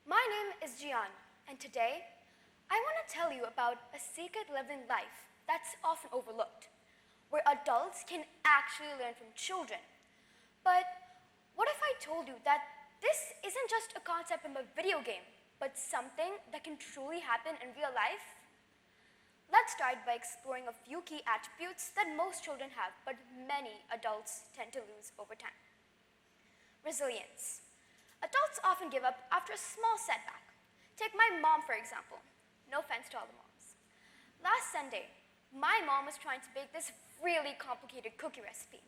My name is Jian, and today I want to tell you about a secret living life that's often overlooked, where adults can actually learn from children. But what if I told you that this isn't just a concept from a video game, but something that can truly happen in real life? Let's start by exploring a few key attributes that most children have, but many adults tend to lose over time. Resilience. Adults often give up after a small setback. Take my mom, for example. No offense to all the moms. Last Sunday, my mom was trying to bake this really complicated cookie recipe.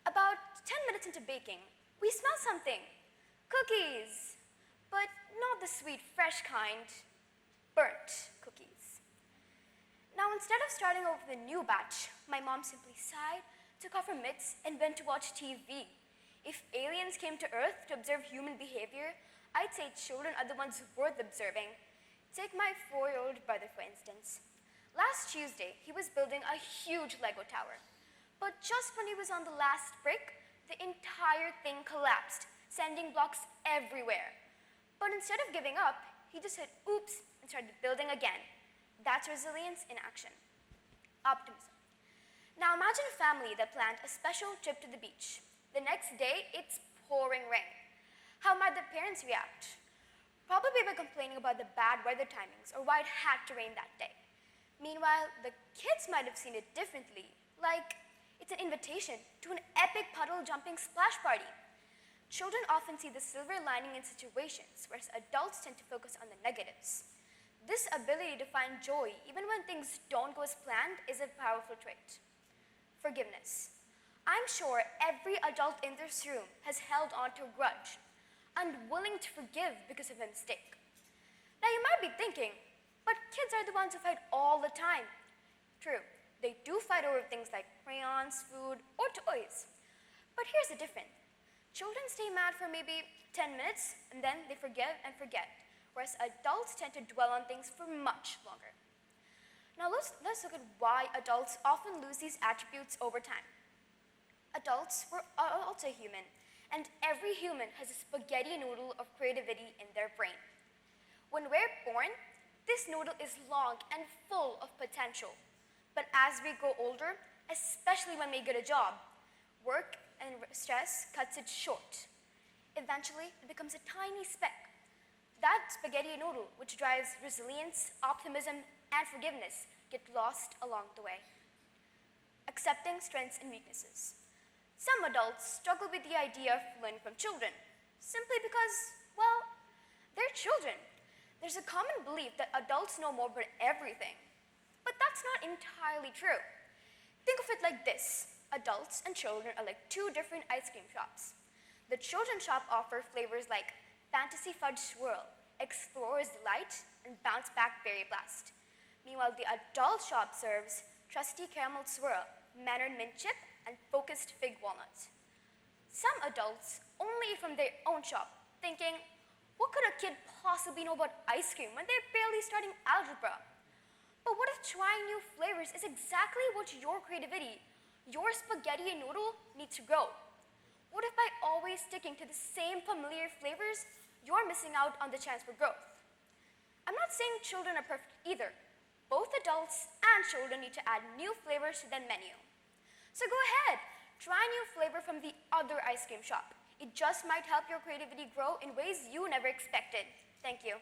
About 10 minutes into baking, we smelled something. Cookies! But not the sweet, fresh kind. Burnt cookies. Now, instead of starting over with a new batch, my mom simply sighed, took off her mitts, and went to watch TV. If aliens came to Earth to observe human behavior, I'd say children are the ones worth observing. Take my 4-year-old brother, for instance. Last Tuesday, he was building a huge Lego tower. But just when he was on the last brick, the entire thing collapsed, sending blocks everywhere. But instead of giving up, he just said, oops, and started building again. That's resilience in action. Optimism. Now imagine a family that planned a special trip to the beach. The next day, it's pouring rain. How might the parents react? Probably by complaining about the bad weather timings or why it had to rain that day. Meanwhile, the kids might have seen it differently, like it's an invitation to an epic puddle jumping splash party. Children often see the silver lining in situations, whereas adults tend to focus on the negatives. This ability to find joy, even when things don't go as planned, is a powerful trait. Forgiveness. I'm sure every adult in this room has held on to a grudge, unwilling to forgive because of a mistake. Now you might be thinking, but kids are the ones who fight all the time. True, they do fight over things like crayons, food, or toys. But here's the difference. Children stay mad for maybe 10 minutes, and then they forgive and forget, whereas adults tend to dwell on things for much longer. Now let's look at why adults often lose these attributes over time. Adults are also human, and every human has a spaghetti noodle of creativity in their brain. When we're born, this noodle is long and full of potential. But as we grow older, especially when we get a job, work and stress cuts it short. Eventually, it becomes a tiny speck. That spaghetti noodle, which drives resilience, optimism, and forgiveness, get lost along the way. Accepting strengths and weaknesses. Some adults struggle with the idea of learning from children, simply because, well, they're children. There's a common belief that adults know more about everything. But that's not entirely true. Think of it like this. Adults and children are like two different ice cream shops. The children's shop offers flavors like Fantasy Fudge Swirl, Explorer's Delight, and Bounce Back Berry Blast. Meanwhile, the adult shop serves Trusty Caramel Swirl, Mandarin Mint Chip, and Focused Fig Walnut. Some adults only eat from their own shop, thinking, what could a kid possibly know about ice cream when they're barely starting algebra? But what if trying new flavors is exactly what your creativity, your spaghetti and noodle needs to grow? What if by always sticking to the same familiar flavors, you're missing out on the chance for growth? I'm not saying children are perfect either. Both adults and children need to add new flavors to their menu. So go ahead, try a new flavor from the other ice cream shop. It just might help your creativity grow in ways you never expected. Thank you.